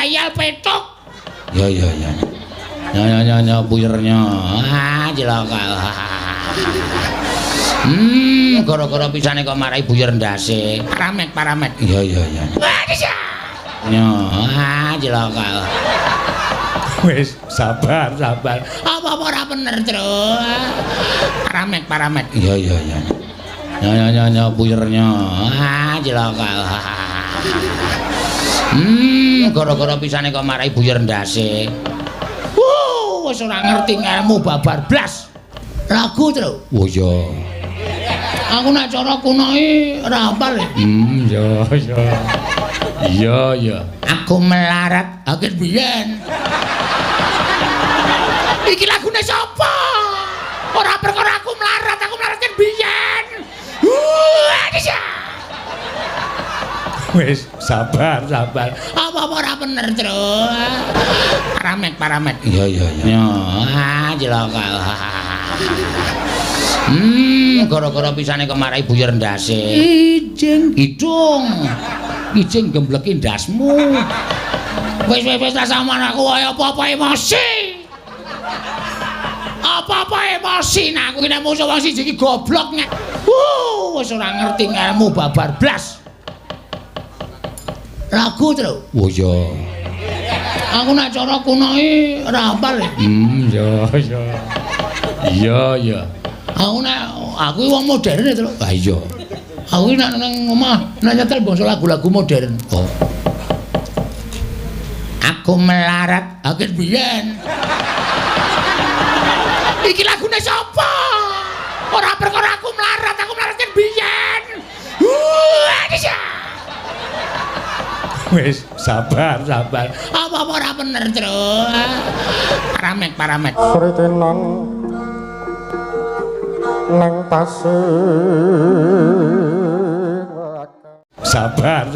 ayal petuk. Ya ya ya. Ya buyernya. Ah cilaka. Gara-gara pisane kok marai buyer ndase. Paramet. Iya. Ya, cilaka. Wis sabar. Apa-apa ora bener, Tru. Paramet. Iya. Ya buyernya. Ah cilaka. Gara-gara pisane kok marai buyer ndase. Wis ora ngerti ilmu babar blas. Lagu, Tru. Oh iya. Aku nek cara kunoe ora hafal. Iya. Aku melarat akhir biyen. Iki lagune sapa? Ora perkara aku melarat kan biyen. Wis sabar. Apa-apa ora bener, Tru. Paramet. Iya. Ya, cilaka. Gara-gara pisane kok marai buyer ndase. Ijing gembleki ndasmu. Wis ta sampean aku kaya apa-apa emosi. Nah aku ki nek musuh wong siji iki goblok nek. Wis ora ngerti ilmu babar blas. Lagu, Tru. Oh iya. Aku nek cara kunoe ora hafal. Iya. Aku wong modern, Tru. Ah iya. Aku nek nang omah nek nyetel bangsa lagu-lagu modern. Oh. Aku melarat akhir biyen. Iki lagune sapa? Ora perkara aku melarat kan biyen. Wis sabar. Apa-apa ora bener, Tru. Paramet. Kritenan nang pasir. Sabar.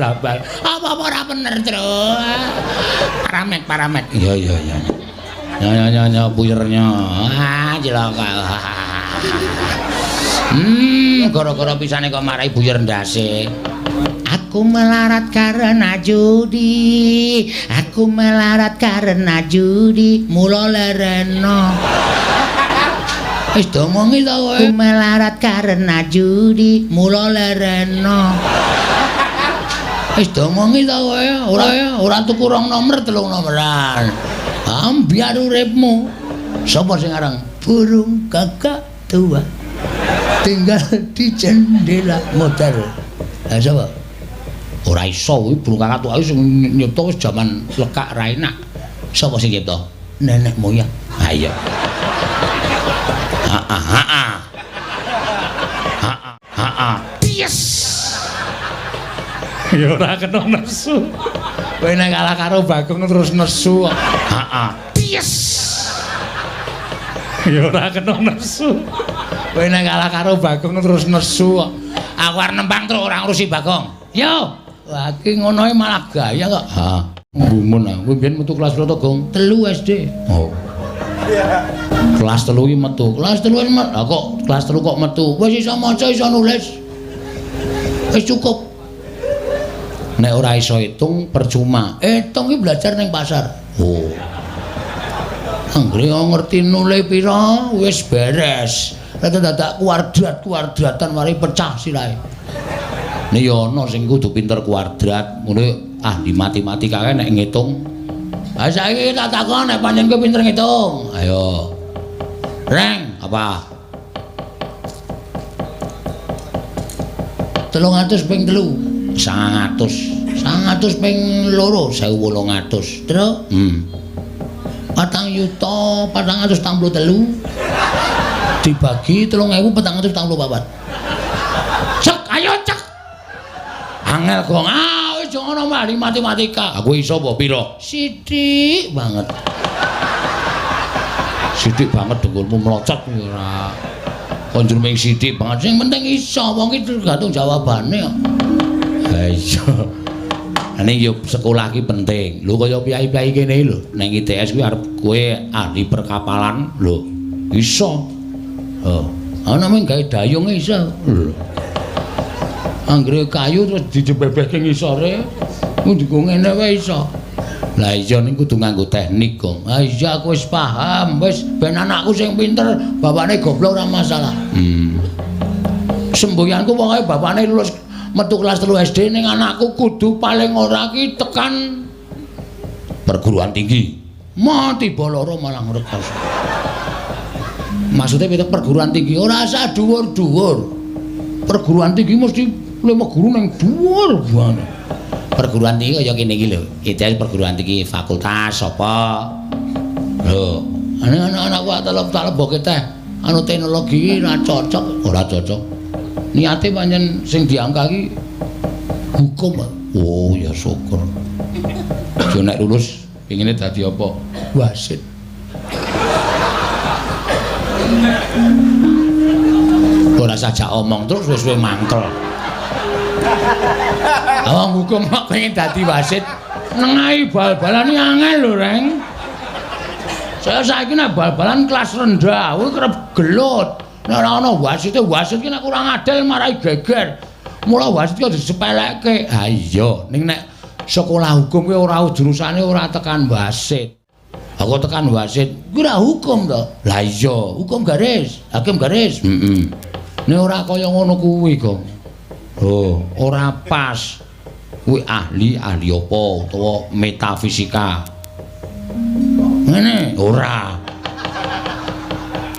Apa-apa ora bener, Tru. Paramet. Iya. Ya buyernya. Ah cilaka. Gara-gara pisane kok marai buyer ndase. Aku melarat karena judi. Mula lereno. Wis domongi to kowe. Aku melarat karena judi. Mula lereno. Wis domongi to kowe. Ora tuku rong nomor 3 nomeran. Ambiar uripmu. Sapa sing aran? Burung kakak tua. Tinggal di jendela motor. Lah sapa? Ora iso kuwi burung kakak tua sing nyipta wis jaman lekak ra enak. Sapa sing nyipta? Nenek moyang. Ha iya. Yes. Ya ora kena nesu. Kowe nek kalah karo Bagong terus nesu. Yes. Ya ora kena nesu. Kowe nek kalah karo Bagong terus nesu. Aku arep nembang terus ora ngurusi Bagong. Yo. Wah, iki ngonoe malah gaya kok. Ha. Gumun aku mbiyen metu kelas berapa, Gong? 3 SD. Oh. Kelas 3 iki metu. Kelas 3 metu. Lah kok kelas 3 kok metu? Wis iso maca, iso nulis. Wis cukup. Nek ora iso hitung percuma. Hitung iki belajar ning pasar. Oh. Anggere ngerti nulis pira wis beres. Dadak kuadrat-kuadratan mari pecah sirahe. Nek ya ana sing kudu pinter kuadrat, ngono ahli matematika kae nek ngitung. Ha saiki tak takon nek pancen kowe pinter ngitung. Ayo. Reng, Apa? 300 ping 3. 100 ping 2 1800. Terus 4 yuta 483 dibagi 3484. Cek, ayo cek. Angel Gong. Wis ngono mari matematika. Aku iso apa pira? Sithik banget. Sithik banget dengkulmu mlocot ora. Konjur ming sithik banget. Sing penting iso, wong iki tergantung jawabane kok. Ha iya. Ning yo sekolah ki penting. Lho kaya piyai-piyai kene lho, nang ITS kuwi arep kowe ahli perkapalan lho. Iso. Ana mung gawe dayung iso. Lho. Anggere kayu terus dijebebehke ngisore. Ku ngene wae iso. Lah iya ning kudu nganggo teknik, Gong. Ah iya aku wis paham, wis ben anakku sing pinter, bapakne goblok ora masalah. Semboyanku pokoke bapakne lulus metu kelas 3 SD ning anakku kudu paling ora ki tekan perguruan tinggi. Mati boloro malah ngregas. Maksudnya piye perguruan tinggi ora usah dhuwur-dhuwur. Perguruan tinggi mesti lima guru ning dhuwur banget. Perguruan tinggi kaya kene iki lho. Ideal perguruan tinggi fakultas apa? Lho, anak-anakku tak lebokke teh anu teknologi ora cocok, ora cocok. Niate pancen sing diangka iki hukum. Oh, ya syukur. Jo nek lulus pengine dadi apa? Wasit. Ora sajak omong terus wis-wis mangkel. Awang hukum kok pengen dadi wasit nengahi bal-balan iki angel lho, Reng. Saya saiki nek bal-balan kelas rendah kuwi kerep gelut. Nek ora ana wasit ki nek kurang adil marai geger. Mula wasit ki disepelekke. Ha iya, ning nek sekolah hukum kuwi ora jurusane ora tekan wasit. Aku tekan wasit, kuwi ora hukum to. Lah iya, hukum garis, hakim garis. Nek ora kaya ngono kuwi, Gong. Oh, ora pas. Kuwi ahli apa utawa metafisika. Ngene, ora.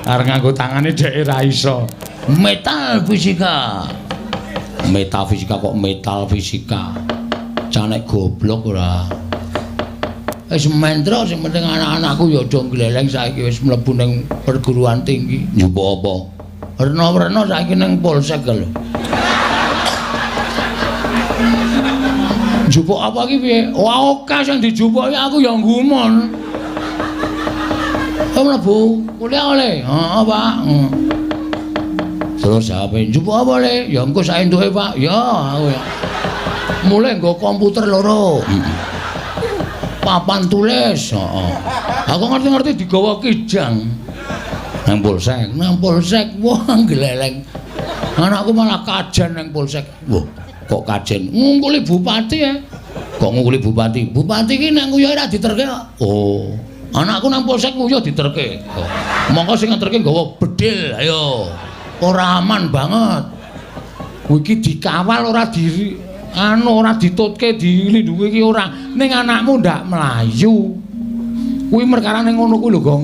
Arep nganggo tangane dhek ora iso. Metafisika. Metafisika kok metal fisika. Canek goblok ora. Wis mentro sing penting anak-anakku ya do gleleng saiki wis mlebu ning perguruan tinggi. Njupuk apa? Rena-rena saiki ning Polsek lho. Njupuk apa iki piye? Wah, oke sing dijupuk aku ya nggumun. Mlebu kuliah oleh. Heeh, Pak. Terus jawabe, njupuk apa le? Ya engko sak entuke, Pak. Ya, aku ya. Mulai nggo komputer loro. Papan tulis, heeh. Aku ngerti-ngerti digawa kijang. Nang Polsek, wah gleleng. Anakku malah kajen nang Polsek. Wah, kok kajen? Ngungkuli bupati ya. Kok ngungkuli bupati? Bupati ki nang nguyuh ora diterke kok. Oh, anakku nang Polsek nguyuh diterke. Oh. Monggo sing ngeterke nggawa bedil, ayo. Ora aman banget. Kuwi iki dikawal ora ora ditutke dilindungi iki ora. Ning anakmu ndak melayu. Kuwi perkarane ngono kuwi lho, Gong.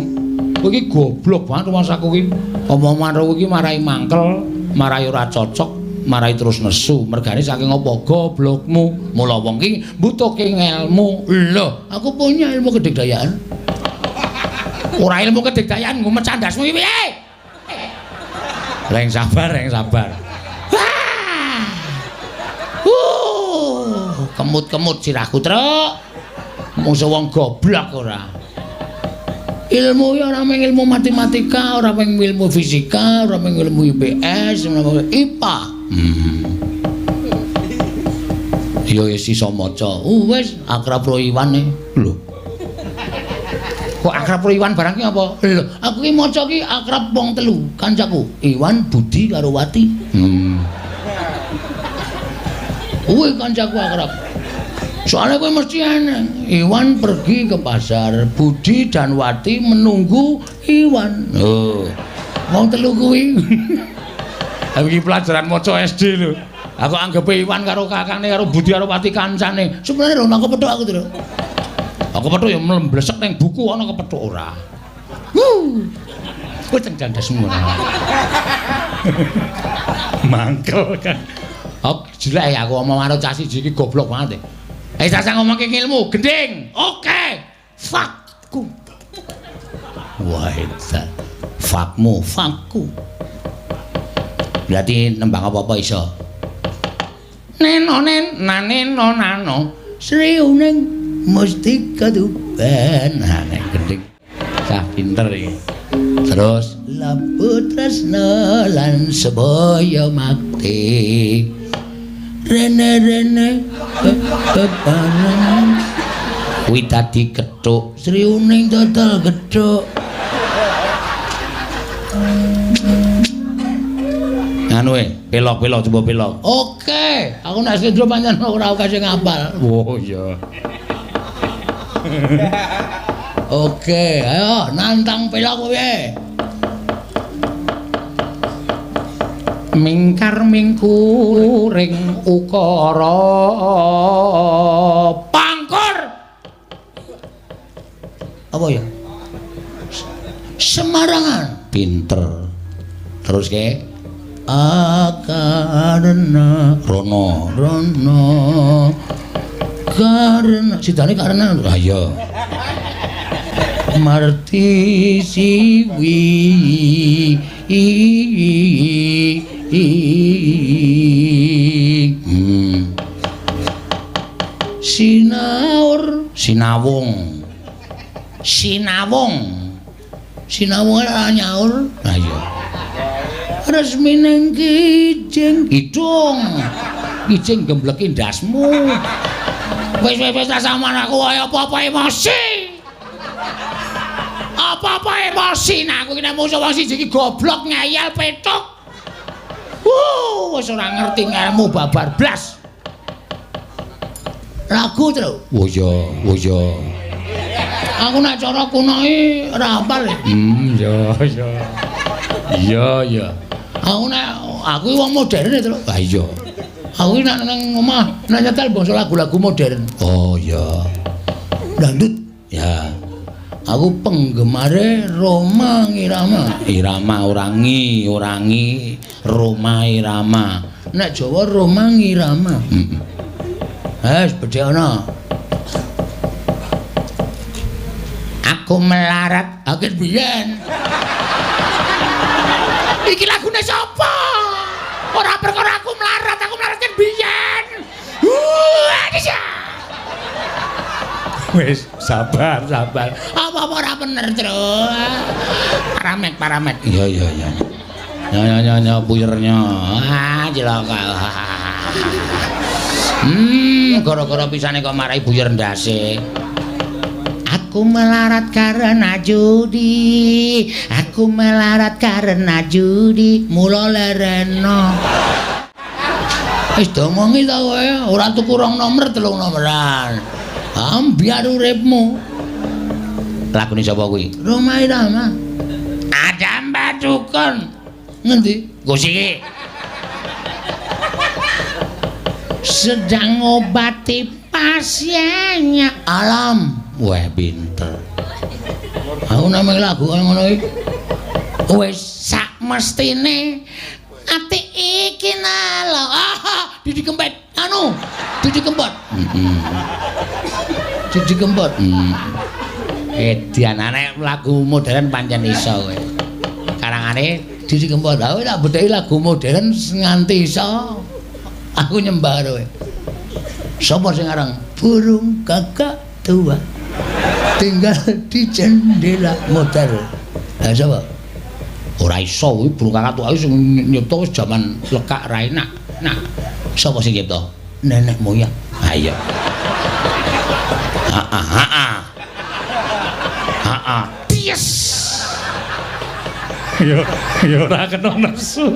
Kowe iki goblok banget masaku iki. Omongan karo iki marai mangkel, marai ora cocok, marai terus nesu. Mergane saking apa goblokmu. Mula wong iki mbutuhke ilmu. Lho, aku punya ilmu kedikdayaan. Ora ilmu kedikdayaan ngumet candasmu iki piye? Reng sabar. Kemut-kemut sirahku, Truk. Mungsu wong goblok ora. Ilmu ya ora mung ilmu matematika, ora mung ilmu fisika, ora mung ilmu IPS, ora IPA. Ya wis iso maca. Wis akrab karo Iwan e. Lho. Kok akrab karo Iwan barang ki apa? Lho, aku ki maca ki akrab wong telu, kancaku. Iwan, Budi karo Wati. Kuwi kancaku akrab. Soalnya kowe mesti aneh. Iwan pergi ke pasar, Budi dan Wati menunggu Iwan. Oh. Wong telu kuwi. Iki pelajaran maca SD lho. Aku anggap Iwan karo kakane karo Budi karo Wati kancane. Sebenarnya lho nang kepethuk aku lho. Aku kepethuk ya mlesek ning buku ana kepethuk ora. Kowe cendandasmu. Mangkel kan. Oh, jelek ya aku omong karo cah siji iki goblok banget. Sasa ngomongke ilmu, gending. Oke. Fakku. Wah, itu. Fakmu, fakku. Berarti nembang apa-apa iso. Nenonen, naneno nano. Sriuning mesti kedupen. Nah, nek gending. Cah pinter iki. Terus lamput tresna lan sebaya makti. Rene bebareng kuwi dadi kethuk Sriuning dodol kethuk anu pelok coba pelok. Oke, aku nek Sendro pancen ora kasih ngapal. Oh iya. Oke, ayo nantang pila kowe. Mingkar mingkuring ukara pangkur. Apa ya? Semarangan. Pinter. Terus ke akarena Rono. Karena sidane karena Ayo. Marti siwi Sinaur Sinawung ora nyaur. Ayo. Resmine kijing Kijing gembleki ndasmu. wis ta sampean aku kaya apa-apa emosi. Apa-apa emosi nah aku ki nek musuh wong siji iki goblok ngeyel petuk. Wis ora ngerti ngelmu babar blas. Lagu terus. Oh iya. Aku nek cara kuno iki ora hafal. Iya. Aku wong modern terus. Ah iya. Aku nek nang omah nek nyetel bangsa lagu-lagu modern. Oh iya. Dangdut. Ya. Aku penggemare Roma Irama. Irama urangi Roma Irama. Nek Jawa Roma Irama. Wes bedhe ana. Aku melarat akhir biyen. Iki lagune sapa? Ora perkara aku melarat kan biyen. Wis sabar. Apa-apa ora bener, Tru. Paramet. Iya. Nyanyi buyernya. Cilaka. Gara-gara pisane kok marai buyer ndase. Aku melarat karena judi. Mula lereno. Wis domongi ta kowe, ora tuku rong nomer 3 nomeran. Biar uripmu. Lagune sapa kuwi? Roma Irama. Ada Mbak Dukun. Ngendi? Gus iki. Sedang ngobati pasiennya. Alam. Wah, pinter. Aku namanya lagu kaya ngono iki. Wis sak mestine ati iki nalo. Didi Kempot. Didi Kempot. Didi Kempot. Edianane lagu modern pancen iso kowe. Karangane Didi Kempot. Aku tak bedheki lagu modern nganti iso. Aku nyembah kowe. Sapa sing aran burung kakak tua tinggal di jendela motor. Lah sapa? Ora iso kuwi burung kakak tua sing nyipta wis jaman lekak ra enak. Nah, sapa sing nyipta? Nenek moyang. Ha iya. Yes. Ya ora kena nesu.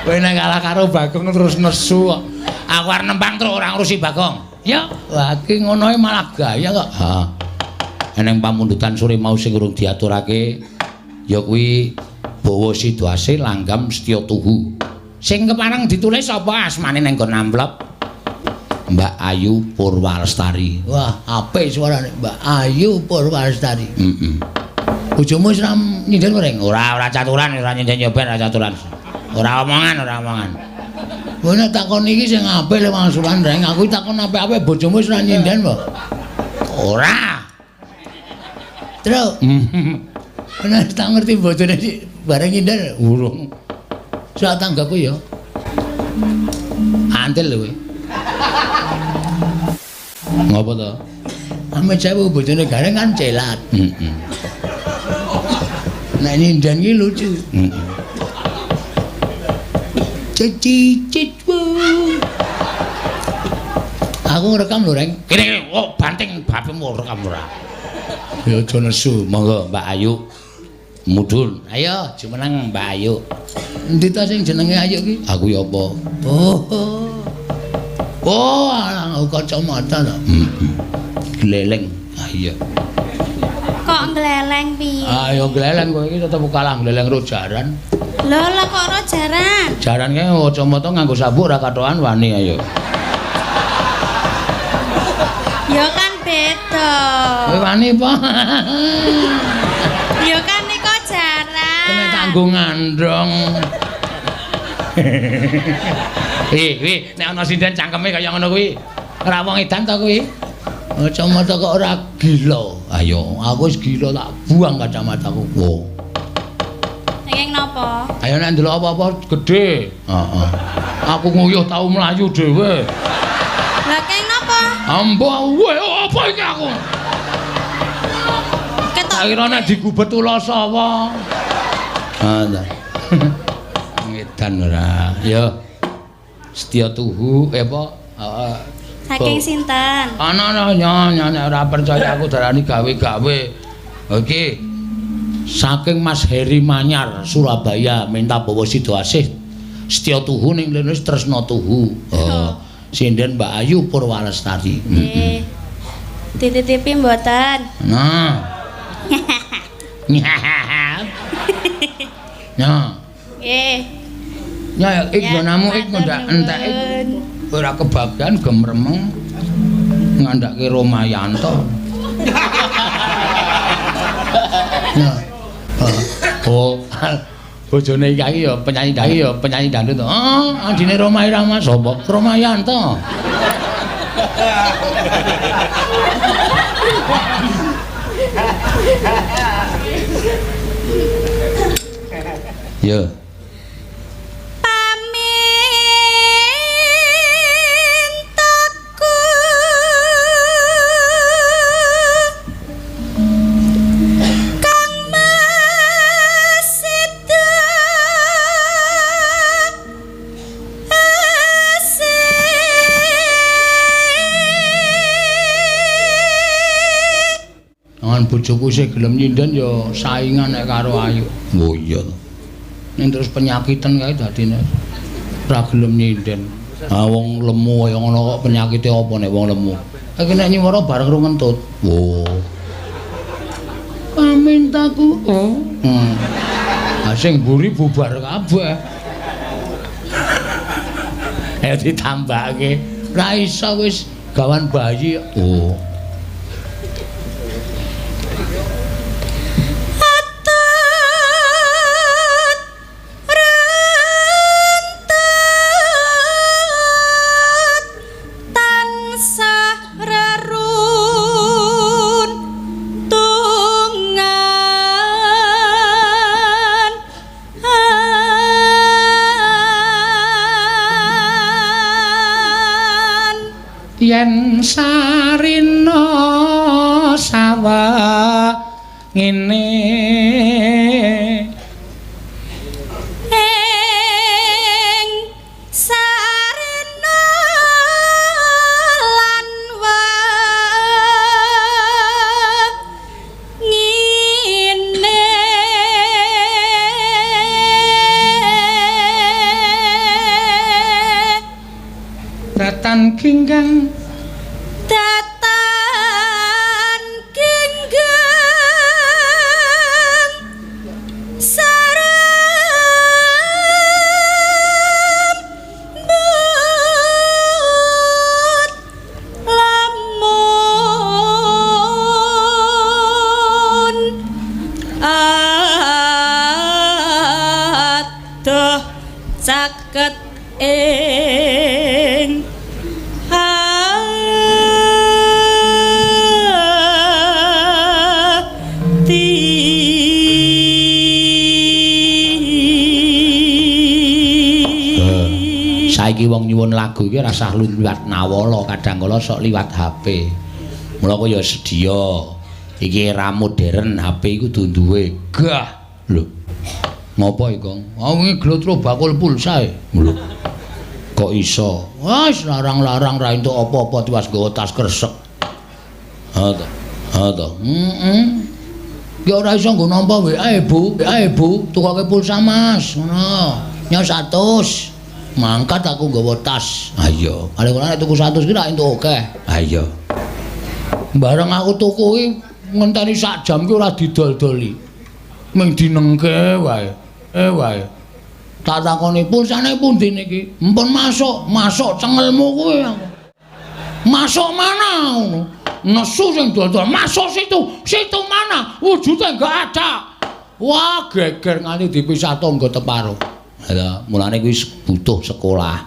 Kowe nek kalah karo Bagong terus nesu kok. Aku arep nembang terus ora ngurusi Bagong. Ya, wah iki ngono malah gaya kok. Ha. Eneng pamundutan sore mau sing urung diaturake ya kuwi Bawa Sidwase Langgam Setya Tuhu. Sing kepareng ditulis apa asmane ning nggon amplop? Mbak Ayu Purwalestari. Wah, apik suarane Mbak Ayu Purwalestari. Heeh. Bojomu wis nyinden mereng? Ora caturan, ora nyinden nyoben, ora caturan. Ora omongan. Kowe nek takon iki sing apik le wangsulan reng, aku takon apik-apik bojomu wis nyinden apa? Ora. Terus. Nek tak ngerti bojone iki bareng nyinden urung. Sak tanggaku ya. Antil lho kowe. Ngopo to? Ame cewek bojone gareng kan celat. Heeh. Nek nyinden iki lucu. Heeh. Cicitwu. Aku ngerekam lho, Reng. Kene kok banting bapemu rekam ora. Ya aja nesu. Monggo Mbak Ayu mudhun. Ayo, jumeneng Mbak Ayu. Endi ta sing jenenge Ayu ki? Aku ya apa? Oh, alang kacamata ta. Gleleng. Ah iya. Kok gleleng piye? Ah ya gleleng kowe iki tetep kalah gleleng ro jaran. Lho lah kok ora jaran. Jaran kae kacamata nganggo sabuk ora katokan wani ayo. Ya kan beda. Kowe wani apa? Ya kan nika jaran. Kena tanggung ngandong. Nek ana sinden cangkeme kaya ngono kuwi. Ora wong edan to kuwi. Kacamata kok ora gila. Ayo, aku wis gila tak buang kacamataku. Wo. Saking napa? Ayo nek ndelok apa-apa gedhe. Heeh. Aku nguyuh tau mlayu dhewe. Lah keng napa? Ambo, wae apa iki aku? Ketok. Tak kira nek digubet ula sapa. Ah, ta. Ngedan ora. Ya. Setya tuhu apa? Saking sinten? Ana nek ora percaya aku darani gawe-gawe. Oke. Saking Mas Heri Manyar Surabaya minta bawa Sidoasih Setya tuhu ning lene tresna tuhu. Sinden Mbak Ayu Purwalestari. Nggih. Dititipi mboten? Nah. Nah. Nggih. Ya ik gonamu ik ndak entek ik. Ora kebagian gemremeng ngandhake Romayanto. Nah. Oh, bojone iki ya penyanyi dangdut. Oh, adine Roma Irama sapa? Romayanto. Ya. Bojoku sing gelem nyinden ya saingan nek karo Ayu. Oh iya. Ning terus penyakiten kae dadine ora gelem nyinden. Ah wong lemu kaya ngono kok penyakite apa nek wong lemu? Iki nek nyiwara bareng ro ngentut. Oh. Pamintaku. Oh. Ah sing mburi bubar kabeh. Ya ditambahke. Ora iso wis gawan bayi. Oh. Yen sarina sawa ngene ing sarina lan ngene datan kinggang caket ing saiki wong nyuwun lagu iki rasah liwat nawala kadang kala sok liwat HP. Mula kok ya sedia. Iki era modern HP iku duwe gah. Lho. Ngopo iki, Kang? Ah wingi glotro bakul pulsa e. Lho. Kok iso? Wis larang-larang ra entuk apa-apa tiwas nggawa tas kresek. Ha to. Ha to. Ya ora iso nggo nampa WA Bu. WA Bu, tukake pulsa Mas. Ngono. Nya 100. Mangkat aku nggawa tas. Ha iya. Kali ora nek tuku 100 ki ra entuk akeh. Ha iya. Bareng aku tuku iki ngenteni sak jam ki ora didol-doli. Ming dinengke wae. Wae. Tak takoni pulsane pundi niki? Mpun masuk cengelmu kuwi aku. Masuk mana ngono? Nesu sing dodol, masuk situ mana? Wujude enggak ada. Wah, geger nganti dipisah tangga teparo. Lha mulane kuwi butuh sekolah.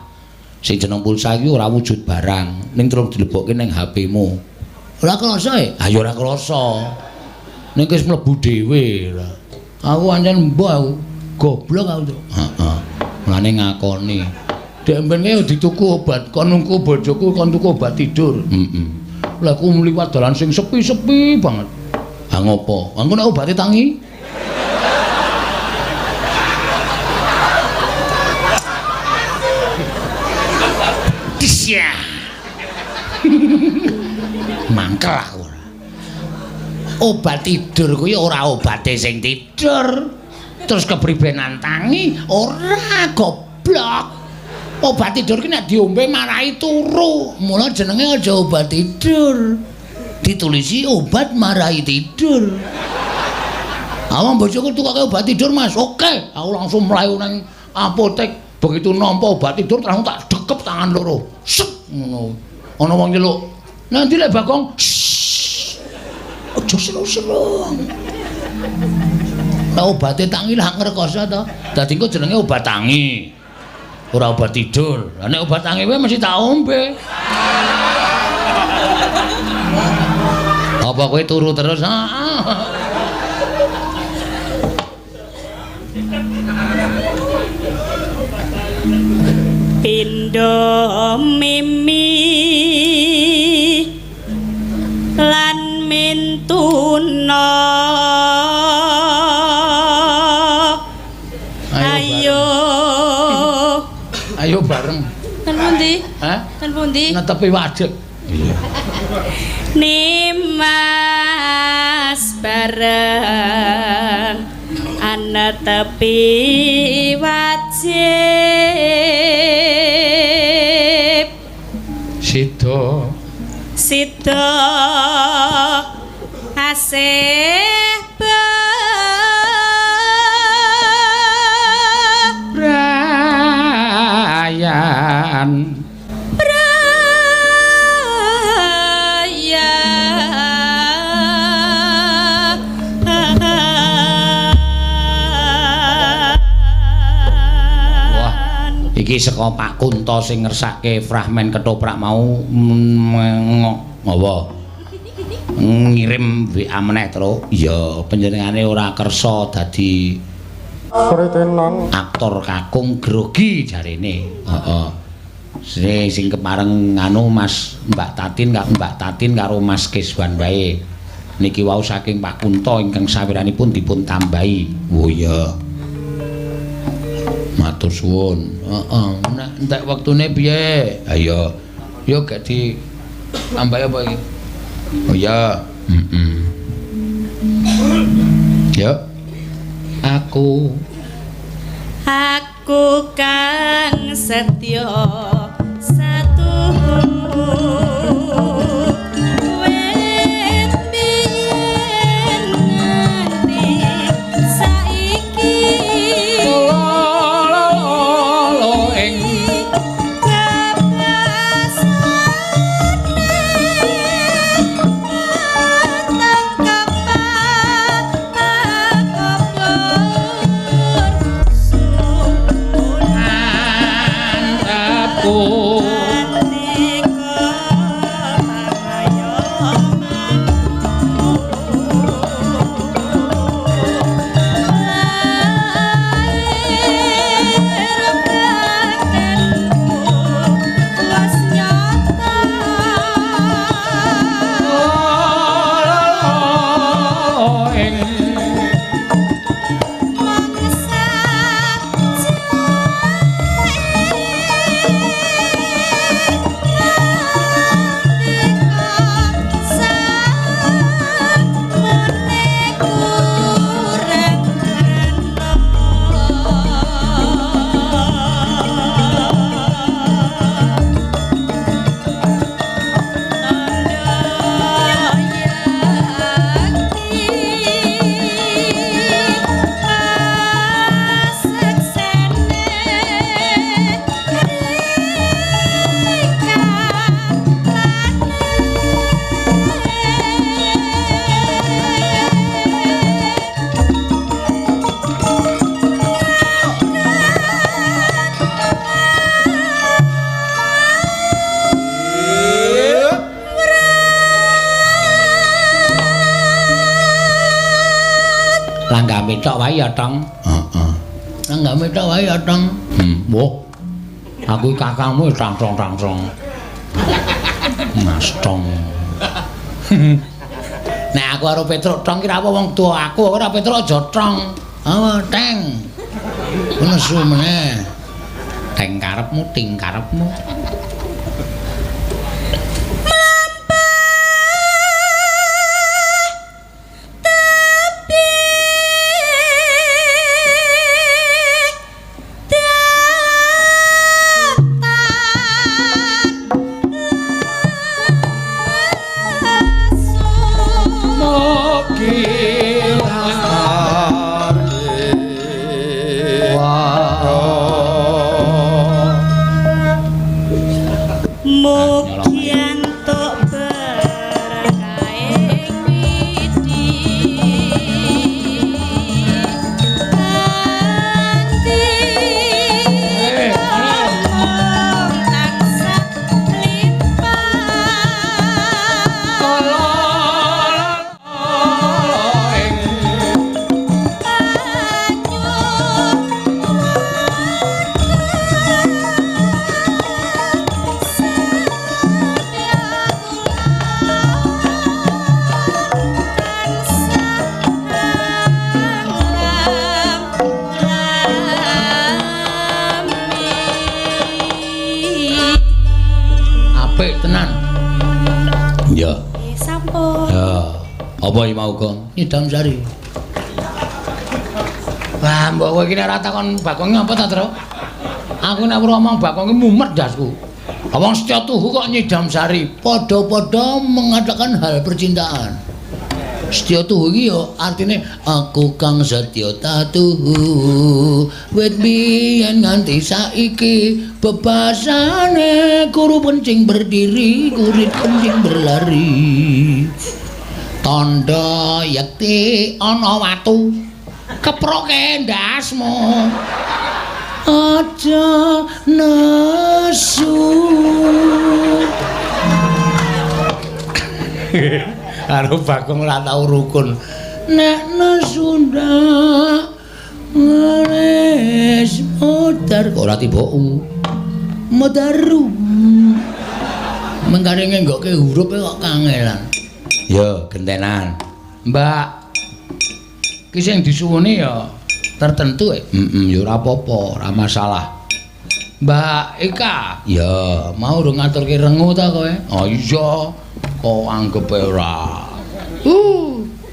Sing jeneng pulsa iki ora wujud barang, ning terus dilebokke ning HP-mu. Ora krasa e? Ha ya ora krasa. Ning wis mlebu dhewe. Aku pancen mbok aku goblok aku. Heeh. Mulane ngakoni. Dek mben ya dituku obat, kon nungku bojoku kon tuku obat tidur. Lah aku mliwat dalan sing sepi-sepi banget. Ha ngopo? Engko nek obate tangi? Disya. Mangkel aku. Obat tidur kuwi ora obate sing tidur. Terus kepribenan tangi ora goblok. Obat tidur ki nek diombe marahi turu. Mula jenenge aja obat tidur. Ditulisi obat marahi tidur. Awang bojoku tukake obat tidur, Mas. Oke, aku langsung mlayu nang apotek. Begitu nampa obat tidur langsung tak dekep tangan loro. Set ngono. Ana wong nyeluk. Nanti lek Bagong. Aja seru-seru. Lah obate tangi lah ngrekoso to. Dadi engko jenenge obat tangi. Ora obat tidur. Lah nek obat tangi wae mesti tak ombe. Apa kowe turu terus? Pindho mimi lan mintuna. Ayo bareng. Kan pundi? Hah? Kan pundi? Netepi waduk. Iya. Nimas bareng ana tepi wajib. Sida asih Brayan. Iki saka Pak Kunto sing ngersake fragmen ketoprak mau ngopo ngirim WA meneh terus ya panjenengane ora kersa dadi aktor kakung grogi jarene. Heeh. Sing kepareng anu Mas Mbak Tatin karo Mas Keswan wae. Niki wau saking Pak Kunto ingkang sawiranipun dipun tambahi. Oh iya. Matur suwun. Heeh. Nek entek wektune piye? Ayo. Yo gak di tambahi apa iki? Oh iya. Yo. Aku kang setya satuhu wit biyen nganti saiki lolo ing Langgame tok wae ya, Tong. Heeh. Langgame tok wae ya, Tong. Woh. Aku kakangmu tang-tong. Mas Tong. Nek aku karo Petruk Tong ki ra apa wong tuwa aku ora Petruk aja Tong. Apa Teng. Nesu meneh. Teng karepmu, ting karepmu. Nyidam Sari. Wah, mbok kowe iki nek ora takon Bakonge apa ta, Tru? Aku nek ngomong Bakonge mumet dasku. Wong Setya Tuhu kok Nyidam Sari, padha-padha mengatakan hal percintaan. Setya Tuhu iki yo artine aku kang setya tuhu wit biyen nganti saiki bebasane kuru pencing berdiri kurit pencing berlari. Tondo yekti ana watu keproke ndasmu aja nesu karo Bagong ora tau rukun nek nesu ndak wis modar ora tiba modaru mengkare ngenggokke hurufe kok kangelan. Yo, gentenan. Mbak. Ki sing disuwuni ya tertentu ya. Ya ora apa-apa, ora masalah. Mbak Eka. Ya, mau urung ngaturke rengu ta kowe? Oh iya. Kok anggap ora.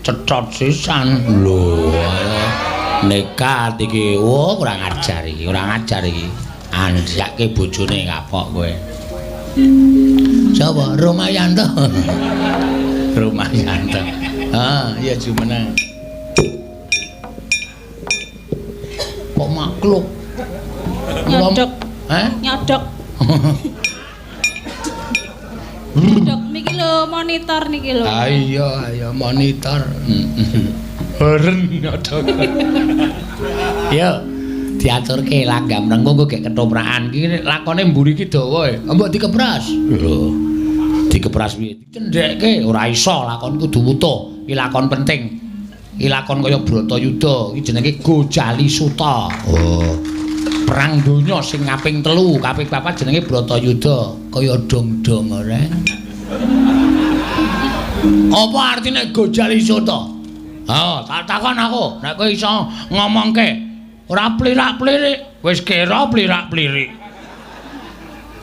Cecot sisan. Lho, nekat iki. Oh, kurang ajar iki, Anjake bojone kapok kowe. Sapa? Romayanto. Romayanto. Iya jumeneng. Kok makluk? Nyodok. Nyodok. Nyodok niki lho monitor niki lho. Iya monitor. Heren nyodok. Yo diaturke langgam rengko kok gek ketoprakan iki lakone mburi ki dawa e. Mbok dikepras. Lho. Dikepras piye? Cendhekke ora iso lakon kudu wutuh. Iki lakon penting. Iki lakon kaya Bratayuda, iki jenenge Gojali Suta. Oh. Perang donya sing kaping 3, kaping 4 jenenge Bratayuda, kaya dong-dong ora. Apa artine Gojali Suta? Tak takon aku, nek kowe iso ngomongke ora plirak-plirik, wis kira plirak-plirik.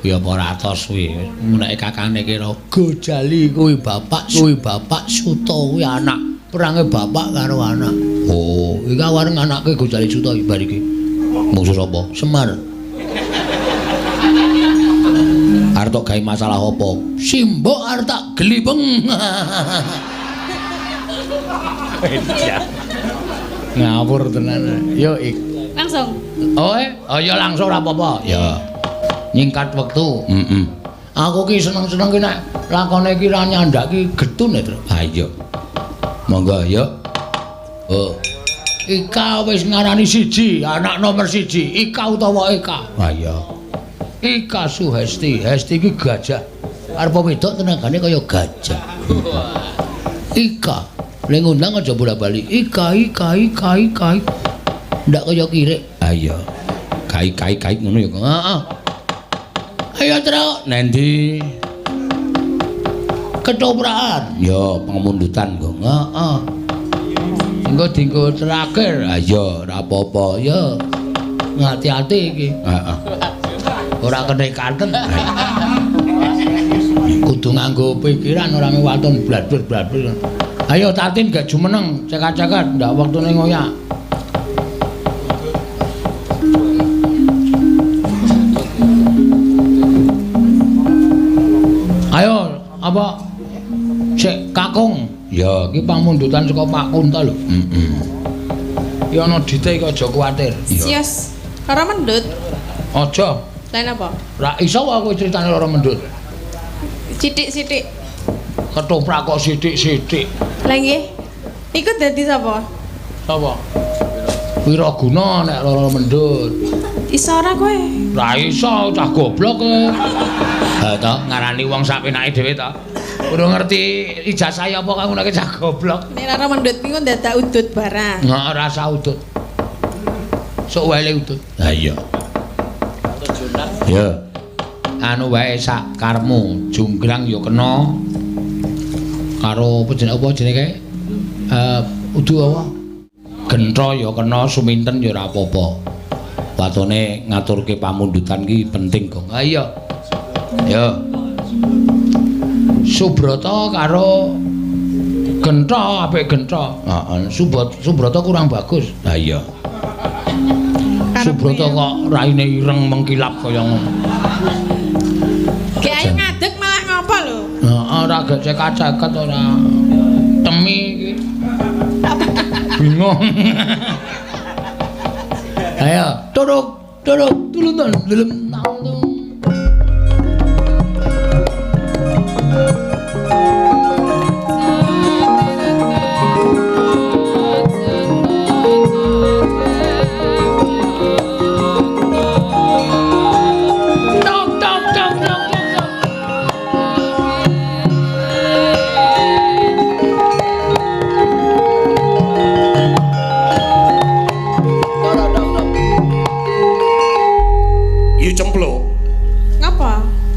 Ya apa ora atos kuwi. Nek kakane kira Gojali kuwi bapak Suta kuwi anak. Perange bapak karo anak. Oh, iki wareng anake Gojali Suta iki bar iki. Musuh sapa? Semar. Arep tok gawe masalah apa? Simbok arep tak glibeng. Ngawur tenan. Yo ik. Langsung. Oh ya langsung ora apa-apa. Ya. Nyingkat wektu. Aku ki seneng-seneng ki nek lakone ki ra nyandak ki getun ya, Tru. Ha iya. Monggo, yuk. Oh. Ika wis ngarani siji, anak nomor 1. Ika utawa Eka? Ha iya. Ika Suhesti. Hesti ki gajah. Arep wedok tenagane kaya gajah. Ika Ning ngundang aja bola-bali. Kai. Ndak kaya kirik. Ah iya. Kai ngono ya, Kang. Heeh. Ayo Tru, Nendi? ketoprakan. Ya pengemundutan, Kang. Heeh. Engko dinggo terakhir. Ah iya, ora apa-apa. Ya. Ngati-ati iki. Heeh. Ora kenekaten. Kudu nganggo pikiran ora mewaton bladur. Ayo Tatin gak jumeneng, cekak-cekak ndak waktune ngoyak. Ayo, apa? Cek Kakung. Ya, iki pamundutan saka Pak Kunta lho. Heeh. Ya ana dite iki aja kuwatir. Sias. Karo mendut. Aja. Lain apa? Ra iso aku critane lara mendut. Sithik-sithik. Ketoprak kok sithik-sithik. Lah nggih. Iku dadi sapa? Sapa? Wiraguna nek lara mendut. Iso ora kowe? Ra iso, cah goblok kowe. Ha to, ngarani wong sak penake dhewe to. Ora ngerti ijazah apa kang nggunake cah goblok. Nek lara mendut niku dadak udut barang. Nggak rasa udut. Sok wae udut. Ah iya. Ya. Anu wae sak karmu, junggrang ya kena. Karo apa jenenge? Udu apa? Gentha ya kena, suminten ya ora apa-apa. Watone ngaturke pamundutan ki penting, Gong. Ha iya. Ya. Subrata karo Gentha, apik Gentha. Heeh, Subrata kurang bagus. Ah iya. Subrata kok raine ireng mengkilap kaya ngono. Ki ayo ngadeg malah ngapa lho? Heeh, ora gecek kacaket ora. Temi iki. Bingung. Ayo, turuk, tulun delem nang.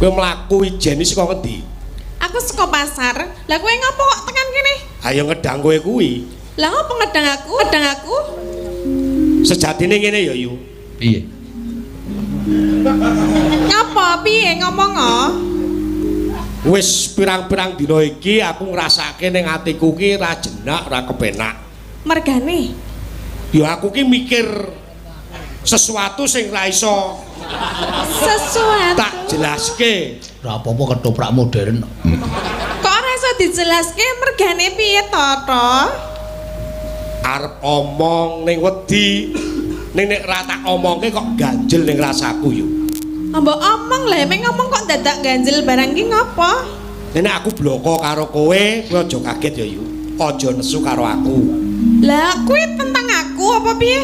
Kowe mlaku ijen iki saka ngendi? Aku saka pasar. Lah kowe ngopo kok tekan kene? Ayo ngedang kowe kuwi. Lah ngopo ngedang aku? Ngedang aku? Sejatine ngene ya, Yu. Piye? Ngapa piye ngomong kok? Wis pirang-pirang dina iki aku ngrasake ning atiku ki ra jenak, ra kepenak. Mergane. Ya aku ki mikir sesuatu sing ra iso Sesuatu. tak jelaske. Ora apa-apa ketoprak modern. Kok ora iso dijelaske mergane piye to? Arep omong ning wedi. Ning nek ra tak omongke kok ganjel ning rasaku yo. Mbok omong lah, emang ngomong kok dadak ganjel barang ki ngapa? Nek aku bloko karo kowe aja kaget ya yu. Aja nesu karo aku. Lah kuwi tentang aku apa piye?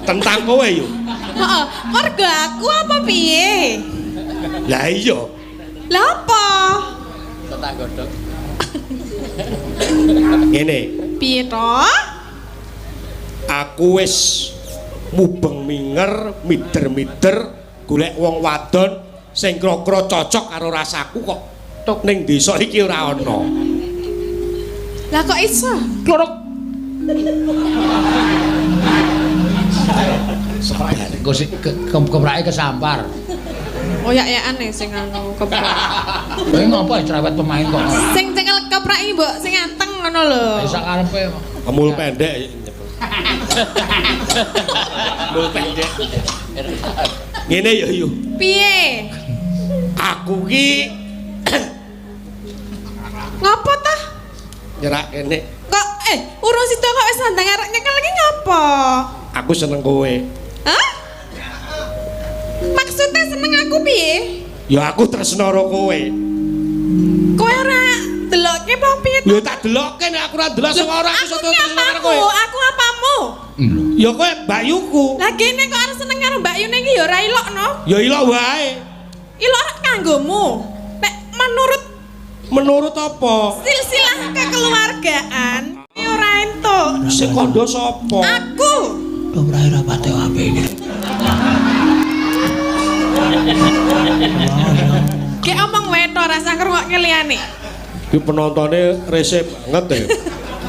Tentang kowe yu. Heeh, marga aku apa piye? Lah iya. Lah apa? Tentang godhog. Ngene. Piye to? Aku wis mubeng minger, mider-mider golek wong wadon sing kira-kira cocok karo rasaku kok tok ning desa iki ora ana. Lah kok iso? Klorok. Keprake kesampar. Oyak-oyakan sing anu keprak. Kowe ngopo cerewet pemain kok? Sing cekel keprak iki mbok sing anteng ngono lho. Iso karepe. Kemul pendek. Kemul pendek. Ngene ya yu. Piye? Aku ki Ngopo ta? nyerak kene. Kok urung sida kok wis nandang arek nyekel iki ngopo? Aku seneng kowe. Hah? Maksudnya seneng aku piye? Ya aku tresno karo kowe. Kowe ora delokke apa piye? Ya tak delokke nek aku ora delok sing ora aku iso tresno karo kowe. Aku apamu? Ya kowe mbakyuku. Lah kene kok arep seneng karo Mbak Yune iki ya ora ilokno. Ya ilok wae. Ilok ora kanggomu. Nek menurut Menurut apa? Silsilah kekeluargaan ora entuk. Sing kandha sapa? Aku. Dobrahe rapate apik iki. Ki omong wae to rasa ngrungokke liyane. Ki penontone rese banget ya.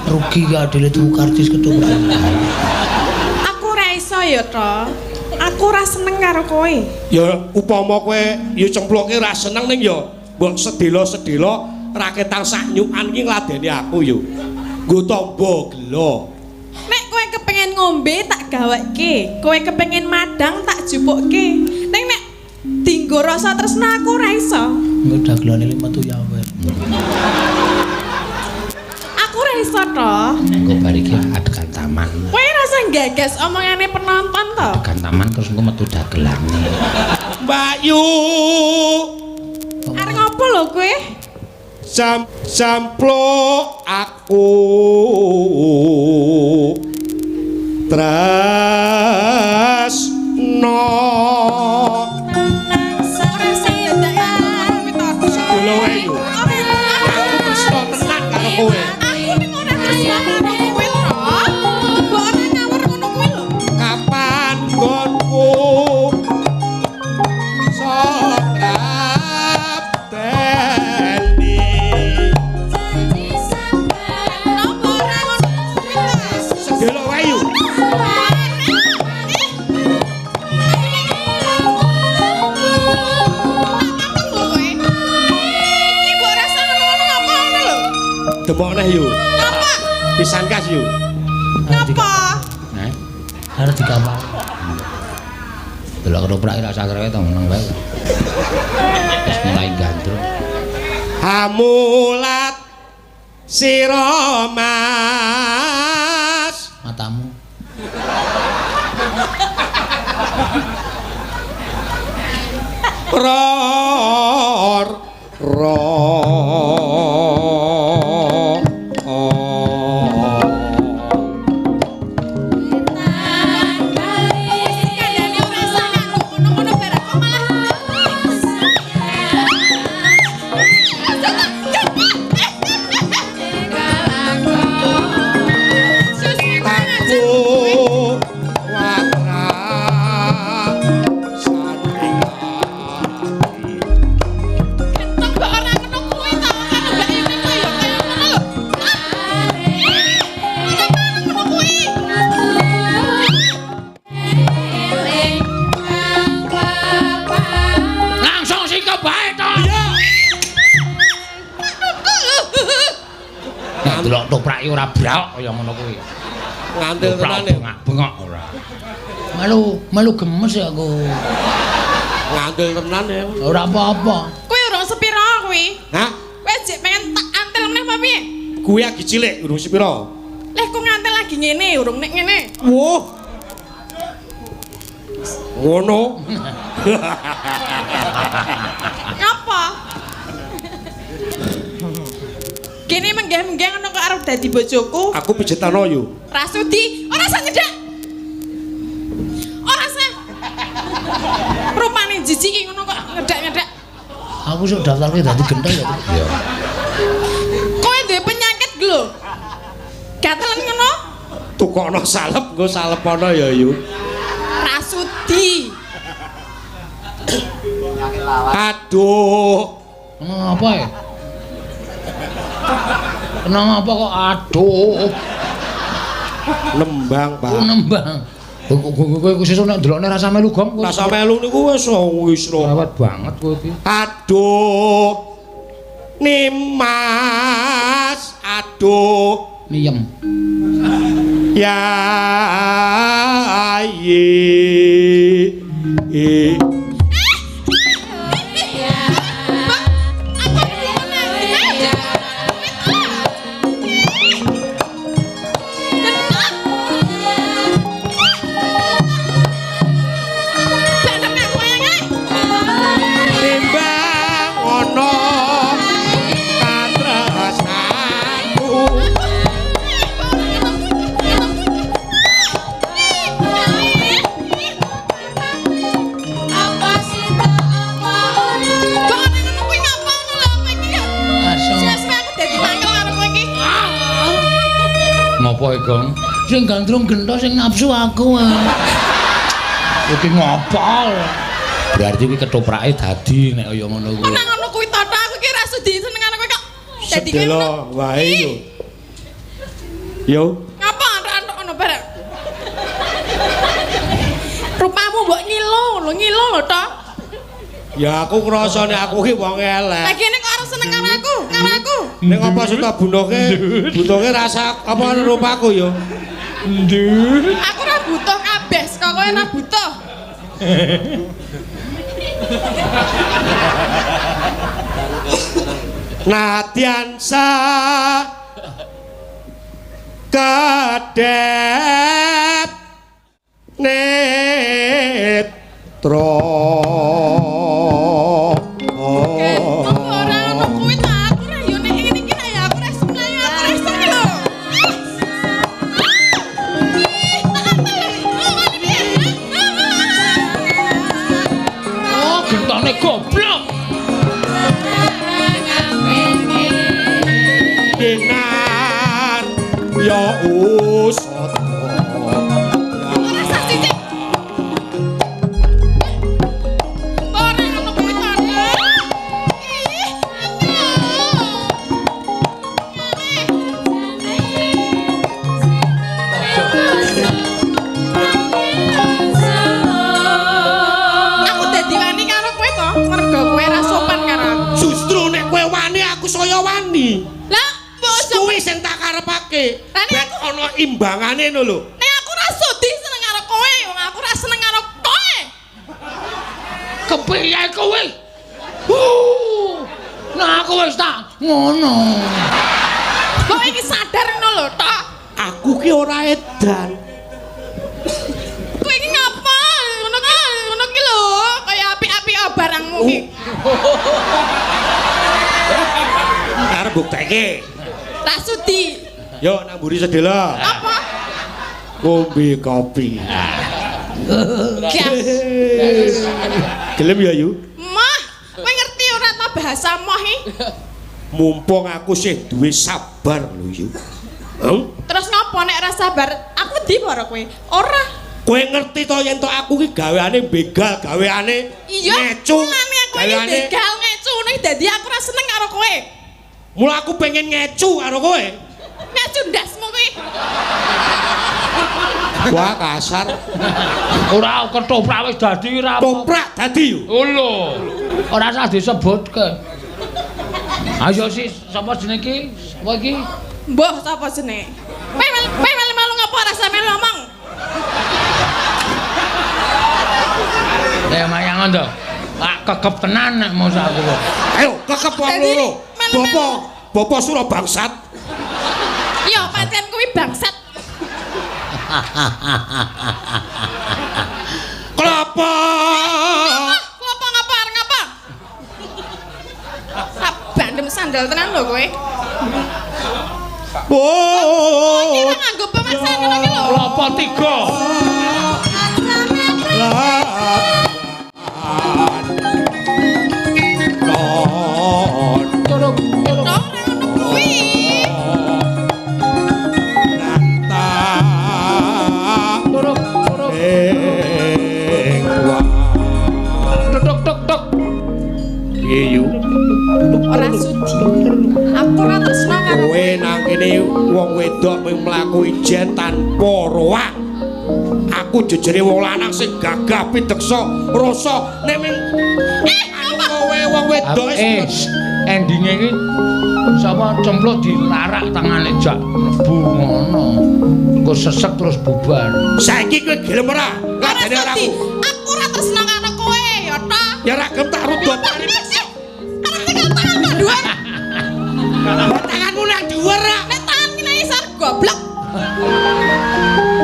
Rugi gak adile tuku karcis ketoprak. Aku ora iso ya to. Aku ora seneng karo kowe. Ya upama kowe ya cemploke ora seneng ning ya mbok sedela-sedela raketan sak nyukan iki ngladeni aku yo. Nggo tamba gelo. Nek kowe kepengin ngombe tak gaweke, kowe kepengin madang tak jupukke. Ning nek dinggo rasa tresna aku ora iso. Engko dagelane metu ya wet. Aku ora iso to. Engko bar iki adegan taman. Kowe rasa gagas omongane penonton to. Adegan taman terus engko metu dagelane. Mbak Yu. Arep ngopo lho kowe? Samplok aku tresno sedelo wae yo aku tresno tenan karo kowe kapan nggonku Demok neh yo. Ngapa? Pisan kas yo. Ngapa? Nah, Arep dikamar. delok ketoprak rasa krewe to meneng wae. Wis mulai gandrung. Hamulat sira Mas. Matamu. Delok toprake ora braok kaya ngono kuwi. Ngantil tenan ya. Bengok ora. Melu gemes ya aku. Ngantil tenan ya. Ora apa-apa. Kowe urung sepira kuwi? Hah? Kowe jek pengen tak antel meneh apa piye? Kuwi lagi cilik urung sepira. Leh kok ngantel lagi ngene, urung nek ngene. Woh. Ngono. Ngapa? Kene menggeh-menggeh ngono kok arep dadi bojoku. Aku pijetano yo. Rasudi, ora usah nyedak. Ora usah. Rupane jijik iki ngono kok nyedak-nyedak. Aku sok daftarke dadi gendeng ya. Iya. Kowe duwe penyakit lho. Gatelen ngono? Tukokno salep nggo salepono ya yu. Rasudi. Aduh. Apa ya? Kenapa kok aduh? Nembang, Pak. Nembang. Kowe sesuk nek ndelokne rasa melu gom. Rasa melu niku wis lho. Awet banget kowe iki. Aduh. Nimas, aduh. Miyem. Ya ye. Ngopo e, Gong? Sing gandrung gento sing nafsu aku. Iki ngopol. Berarti kuwi ketoprake dadi nek kaya ngono kuwi. Nang ngono kuwi to aku ki ra sudi seneng karo kowe kok. Dadi Sedelo wae yo. Yo. Ngapa antuk ono bareng? Rupamu mbok ngilo lho to. Ya aku ngrasane aku ki wong elek. Lah kene kok arep seneng karo aku. Ning apa suka butuhe rasa apa rupaku yo. Aku ora butuh kabeh, kok kowe ora butuh. Nadyan sa kadep netro Ora ono kuwi ta aku ra yo nek ngene iki ya aku ra seneng aku ra seneng lho. Oh, gentone goblok. Dinar ya usata Ora sasih. Ora ono kuwi ta. Aku dadi wani karo kowe to, mergo kowe ra sopan karo aku. justru nek kowe wani aku saya wani. Lah, mbok Kuwi sing tak karepake. Lah, nek Ben ana imbangane ngono lho. nek aku ra sudi seneng karo kowe, wong aku ra seneng karo kowe. Kepiye kowe? Nah aku wis tak ngono. Kok iki sadar ngono lho, tok. Aku ki ora edan. Kowe iki ngapa? Ngono ki lho, kaya apik-apik barangmu ki. Arep bukteke. Ra sudi. Yo nang mburi sedela. Apa? Ngombe kopi. Gas. Gelem ya yu? Mah, kowe ngerti ora ta bahasa moh iki? Mumpung aku sih duwe sabar lho yu. Terus ngopo nek ra sabar? Aku di karo kowe. Ora. Kowe ngerti to yen to aku ki gaweane begal, gaweane Iya, ngecu. mulane aku iki begal ngecu nek dadi aku ra seneng karo kowe. Mula aku pengen ngecu karo kowe. Ngecu ndasmu kuwi. Wah kasar. Ora ketoprak wis dadi ora. Toprak dadi yo. Oh lho. Ora usah disebutke. Ayo sih, sapa jenenge iki? Sapa iki? Mbah sapa jenenge? Kowe melu ngapa rasa melu omong? Mayangan to. Tak kekep tenan nek mos aku. Ayo kekep wong loro. Bapak Sura bangsat. Iya, pancen kuwi bangsat. Kelapa. Ngapa arep ngapa? Tak bandem sandal tenan lho kowe. Iki Oh. nang nganggo pemasan ngono iki lho. Kelapa 3. Ora ngono kuwi. Tok tok tok. Ora sudi. Aku ora tresno karo Kowe nang kene wong wedok mlaku ijen tanpa roak. Aku jejere wong lanang sing gagah pideksa rasa nek ming kowe wong wedok Endinge iki sapa cempluk dilarak tangane jak mlebu ngono. Engko sesek terus bubar. saiki kowe gelem ora? Ora Ladene ora sudi. aku. Aku ora tresno karo kowe, ya ta. Ya ora gelem tak rudot. Arep tekan tangan kok dhuwur. Tanganmu nang dhuwur ra. Nek tangan ki nang isor goblok.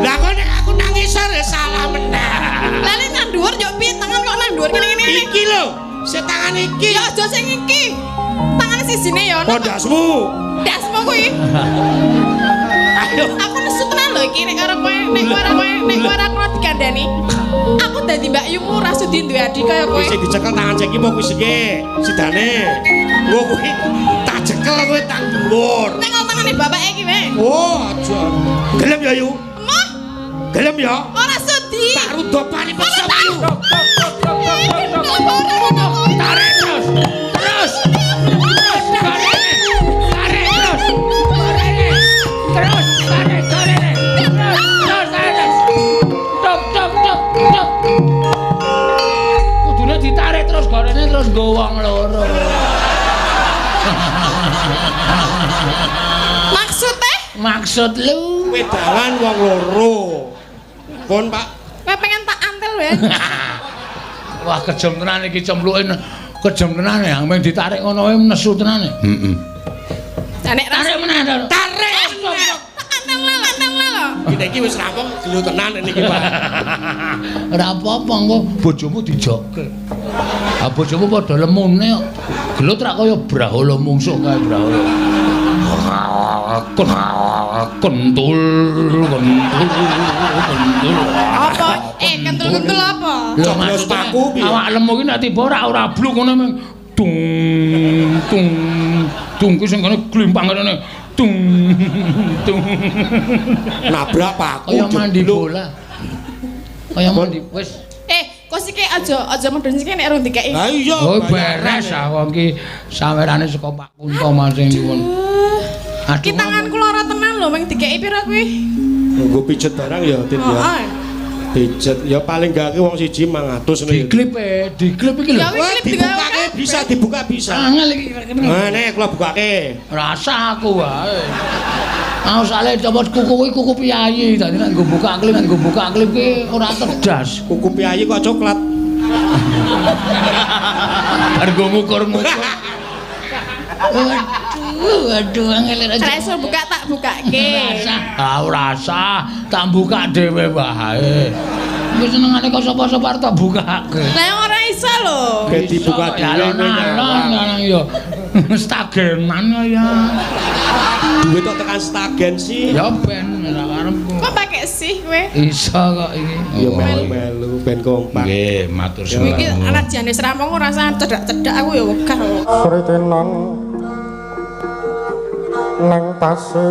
Lah kok nek aku nang isor ya salah meneh. Lah nek nang dhuwur yo piye tangan kok nang dhuwur ngene-ngene. Iki lho, sing tangan iki. Ya aja sing iki. Tangan sisine ya ono. Pondasmu. Dasmu kuwi. Ayo. Aku nesu tenan lho iki nek karo kowe, nek kowe ora kono dikandani. Aku dadi Mbak Yumu ora sudi duwe adik kaya kowe. Wis dicekel tangan cek iki mau kuwi sike. Sidane. Engko kuwi tak cekel kowe tak dhuwur. Nek tangane bapake iki wae. Oh, aja. Ayu. Emoh, Gelem ya? ora sudi. Tak rudopani pesem Ayu. Tarik terus. Terus. Terus gorene. Tarik terus. Gorene. Terus tarik gorene. Terus tarik. Tok tok tok tok. Kudune ditarik terus gorene terus nggo wong loro. Maksud lu Wedangan wong loro. Pun Pak. Kowe pengen tak antel ya. wah kejem tenan iki cemluke kejem tenan ya mung ditarik ngono wae nesu tenan. Heeh. Nek Tarik meneh. Tarik. tak antel lho. Iki wis rampung gelu tenan niki Pak. Ora apa-apa engko bojomu dijokke. Ah bojomu padha lemune kok. Gelut ra kaya Brahala mungsuh kae Brahala. Kentul. Apa? Kentul-kentul apa? Lho maksudku awak lemu iki nek tiba ora bluk ngono mung tung ku sing kene glimpang kene tung. Nabrak paku. Kaya mandi bola. Kaya mandi wis. Kok sik aja medun sik nek urung dikeki. Ha iya. Oh beres ah wong iki sawerane saka Pak Kunto Mas sing nyuwun. Ki tanganku lara tenan lho mung dikeki pira kuwi? Nggo pijet barang ya, Tin ya. Heeh. Pijet ya paling gak wong siji 500 ngono ya. Diklip iki lho. Ya wis klip Dibukake bisa dibuka bisa. Angel iki. Nah, nek kula bukake. Rasa aku wae. Aku sale coba kuku kuku piyayi dadi nek nggo buka klip ki ora cerdas. Kuku piyayi kok coklat. Argo ngukur-ngukur. Waduh angel aja. Ora iso buka tak bukake. Ora usah, tak buka dhewe wae. Wis senengane kok sapa-sapa tak bukake. Lah ora iso lho. Kayak dibuka dhewe. Alon-alon yo. Stagenan ya. Duit kok tekan stagen sih. Ya ben ora karepku. Kok pakai sih kowe? Iso kok iki. Ya melu-melu ben kompak. Nggih, matur Kowe iki suwun. anak jane serampung ora usah cedak-cedak aku ya wegah. Sritenan nang pasir